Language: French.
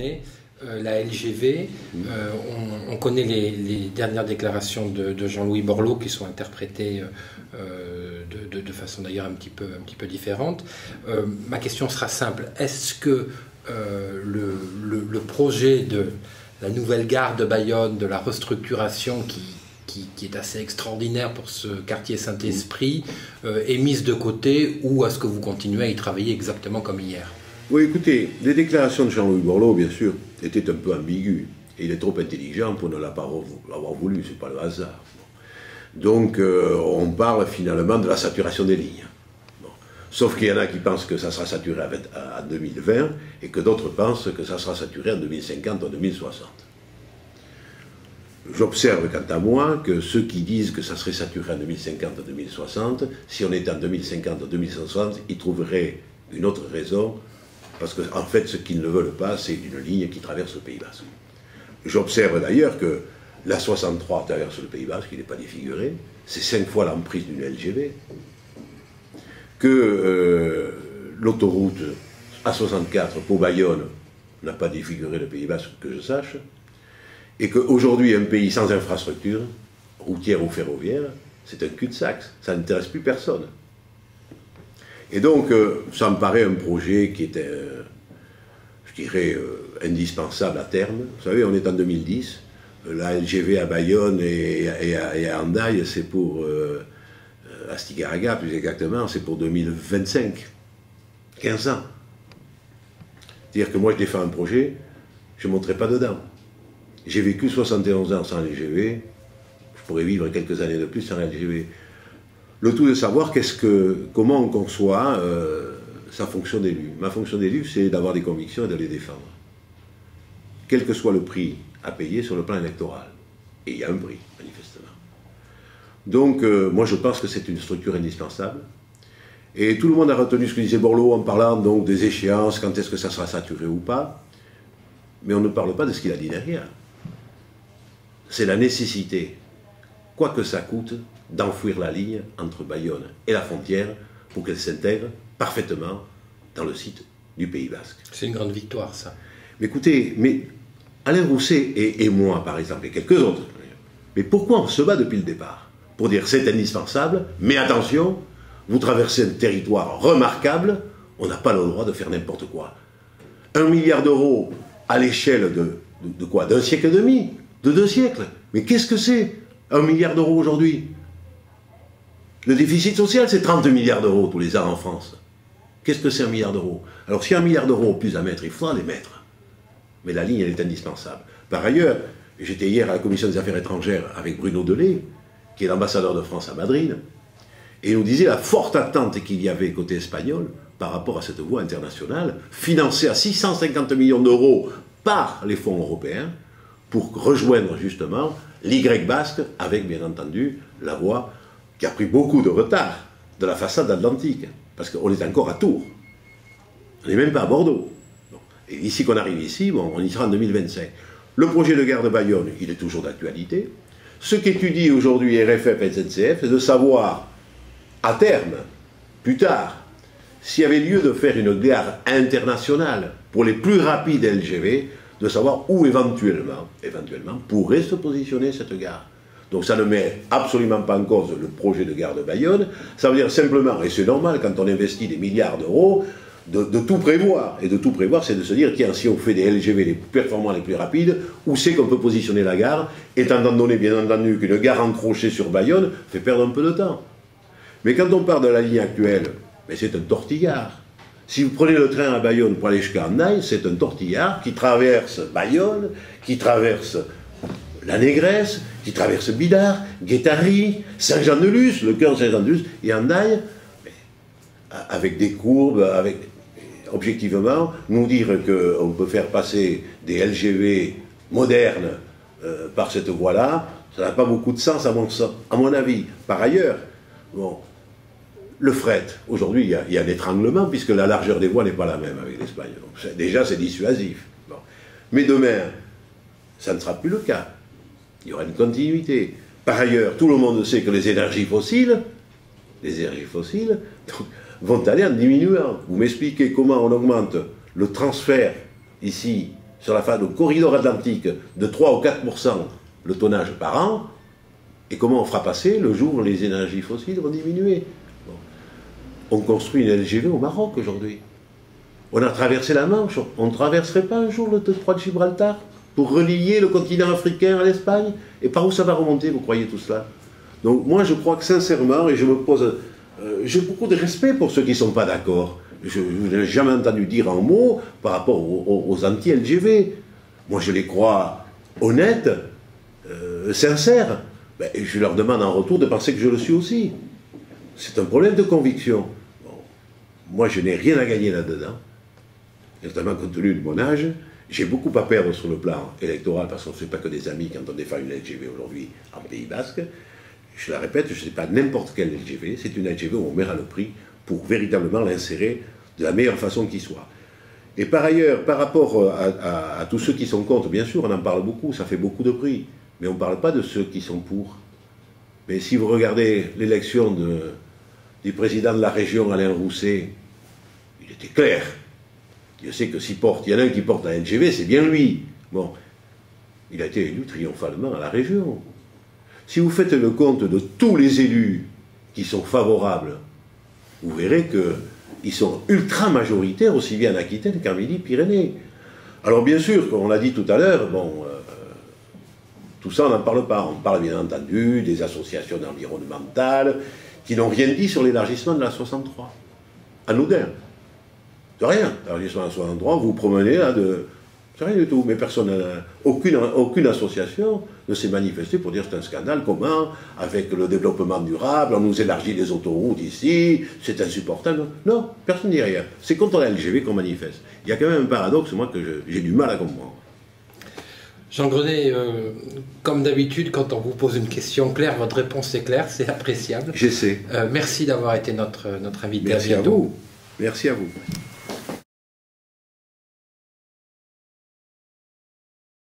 concerné la LGV. On connaît les dernières déclarations de Jean-Louis Borloo qui sont interprétées de façon d'ailleurs un petit peu différente. Ma question sera simple. Est-ce que le projet de la nouvelle gare de Bayonne, de la restructuration qui est assez extraordinaire pour ce quartier Saint-Esprit, est mise de côté, ou est-ce que vous continuez à y travailler exactement comme hier? Oui, écoutez, les déclarations de Jean-Louis Borloo, bien sûr, étaient un peu ambiguës. Et il est trop intelligent pour ne l'avoir voulu, ce n'est pas le hasard. Donc, on parle finalement de la saturation des lignes. Bon. Sauf qu'il y en a qui pensent que ça sera saturé à 2020, et que d'autres pensent que ça sera saturé en 2050 ou en 2060. J'observe, quant à moi, que ceux qui disent que ça serait saturé en 2050 ou 2060, si on était en 2050 ou 2060, ils trouveraient une autre raison, parce qu'en fait, ce qu'ils ne veulent pas, c'est une ligne qui traverse le Pays Basque. J'observe d'ailleurs que la 63 traverse le Pays Basque, il n'est pas défiguré, c'est 5 fois l'emprise d'une LGV, que l'autoroute A64 pour Bayonne n'a pas défiguré le Pays Basque, que je sache, et qu'aujourd'hui, un pays sans infrastructure, routière ou ferroviaire, c'est un cul-de-sac, ça n'intéresse plus personne. Et donc, ça me paraît un projet qui était, je dirais, indispensable à terme. Vous savez, on est en 2010, la LGV à Bayonne et à Hendaye, c'est pour, à Stigaraga plus exactement, c'est pour 2025, 15 ans. C'est-à-dire que moi, je défends un projet, je ne monterai pas dedans. J'ai vécu 71 ans sans LGV, je pourrais vivre quelques années de plus sans LGV. Le tout de savoir comment on conçoit sa fonction d'élu. Ma fonction d'élu, c'est d'avoir des convictions et de les défendre. Quel que soit le prix à payer sur le plan électoral. Et il y a un prix, manifestement. Donc, moi, je pense que c'est une structure indispensable. Et tout le monde a retenu ce que disait Borloo en parlant donc des échéances, quand est-ce que ça sera saturé ou pas. Mais on ne parle pas de ce qu'il a dit derrière. C'est la nécessité, quoi que ça coûte, d'enfouir la ligne entre Bayonne et la frontière pour qu'elle s'intègre parfaitement dans le site du Pays Basque. C'est une grande victoire, ça. Mais écoutez, Alain Rousset et moi, par exemple, et quelques autres, mais pourquoi on se bat depuis le départ? Pour dire c'est indispensable, mais attention, vous traversez un territoire remarquable, on n'a pas le droit de faire n'importe quoi. 1 milliard d'euros à l'échelle de quoi? D'un siècle et demi? De 2 siècles? Mais qu'est-ce que c'est 1 milliard d'euros aujourd'hui? Le déficit social, c'est 30 milliards d'euros tous les ans en France. Qu'est-ce que c'est 1 milliard d'euros? Alors, s'il y a 1 milliard d'euros plus à mettre, il faudra les mettre. Mais la ligne, elle est indispensable. Par ailleurs, j'étais hier à la Commission des Affaires étrangères avec Bruno Delay, qui est l'ambassadeur de France à Madrid, et il nous disait la forte attente qu'il y avait côté espagnol par rapport à cette voie internationale, financée à 650 millions d'euros par les fonds européens, pour rejoindre justement l'Y basque, avec bien entendu la voie qui a pris beaucoup de retard de la façade atlantique, parce qu'on est encore à Tours. On n'est même pas à Bordeaux. Bon. Et ici qu'on arrive ici, bon, on y sera en 2025. Le projet de gare de Bayonne, il est toujours d'actualité. Ce qu'étudie aujourd'hui RFF et SNCF, c'est de savoir, à terme, plus tard, s'il y avait lieu de faire une gare internationale pour les plus rapides LGV, de savoir où éventuellement pourrait se positionner cette gare. Donc ça ne met absolument pas en cause le projet de gare de Bayonne, ça veut dire simplement, et c'est normal quand on investit des milliards d'euros, de tout prévoir. Et de tout prévoir, c'est de se dire, tiens, si on fait des LGV les plus performants, les plus rapides, où c'est qu'on peut positionner la gare, étant donné, bien entendu, qu'une gare encrochée sur Bayonne fait perdre un peu de temps. Mais quand on part de la ligne actuelle, c'est un tortillard. Si vous prenez le train à Bayonne pour aller jusqu'à Hendaye, c'est un tortillard qui traverse Bayonne, qui traverse la Négresse, qui traverse Bidart, Guétary, Saint-Jean-de-Luz, le cœur de Saint-Jean-de-Luz, et Hendaye, avec des courbes, objectivement, nous dire qu'on peut faire passer des LGV modernes par cette voie-là, ça n'a pas beaucoup de sens à mon avis. Par ailleurs, bon, le fret, aujourd'hui, il y a un étranglement, puisque la largeur des voies n'est pas la même avec l'Espagne. Déjà, c'est dissuasif. Bon. Mais demain, ça ne sera plus le cas. Il y aura une continuité. Par ailleurs, tout le monde sait que les énergies fossiles donc, vont aller en diminuant. Vous m'expliquez comment on augmente le transfert, ici, sur la phase de corridor atlantique de 3 ou 4% le tonnage par an, et comment on fera passer le jour où les énergies fossiles vont diminuer. Bon. On construit une LGV au Maroc aujourd'hui. On a traversé la Manche, on ne traverserait pas un jour le détroit de Gibraltar pour relier le continent africain à l'Espagne? Et par où ça va remonter, vous croyez tout cela? Donc moi je crois que sincèrement, et je me pose... j'ai beaucoup de respect pour ceux qui ne sont pas d'accord. Je n'ai jamais entendu dire un mot par rapport aux anti-LGV. Moi je les crois honnêtes, sincères. Ben, et je leur demande en retour de penser que je le suis aussi. C'est un problème de conviction. Bon. Moi je n'ai rien à gagner là-dedans, notamment compte tenu de mon âge. J'ai beaucoup à perdre sur le plan électoral parce qu'on ne fait pas que des amis quand on défend une LGV aujourd'hui en Pays Basque. Je la répète, je ne sais pas n'importe quelle LGV, c'est une LGV où on mettra le prix pour véritablement l'insérer de la meilleure façon qui soit. Et par ailleurs, par rapport à tous ceux qui sont contre, bien sûr, on en parle beaucoup, ça fait beaucoup de prix, mais on ne parle pas de ceux qui sont pour. Mais si vous regardez l'élection du président de la région, Alain Rousset, il était clair. Je sais que s'il y en a un qui porte la LGV, c'est bien lui. Bon, il a été élu triomphalement à la région. Si vous faites le compte de tous les élus qui sont favorables, vous verrez qu'ils sont ultra majoritaires, aussi bien en Aquitaine qu'en Midi-Pyrénées. Alors bien sûr, comme on l'a dit tout à l'heure, bon, tout ça on n'en parle pas. On parle bien entendu des associations environnementales qui n'ont rien dit sur l'élargissement de la 63. Anodin. De rien. L'élargissement de la 63, vous vous promenez là de... C'est rien du tout, mais personne, aucune association ne s'est manifestée pour dire que c'est un scandale. Comment, avec le développement durable, on nous élargit les autoroutes ici, c'est insupportable. Non, personne ne dit rien. C'est contre la LGV qu'on manifeste. Il y a quand même un paradoxe, moi, que j'ai du mal à comprendre. Jean Grenet, comme d'habitude, quand on vous pose une question claire, votre réponse est claire, c'est appréciable. J'essaie. Merci d'avoir été notre invité. Merci à vous. Merci à vous.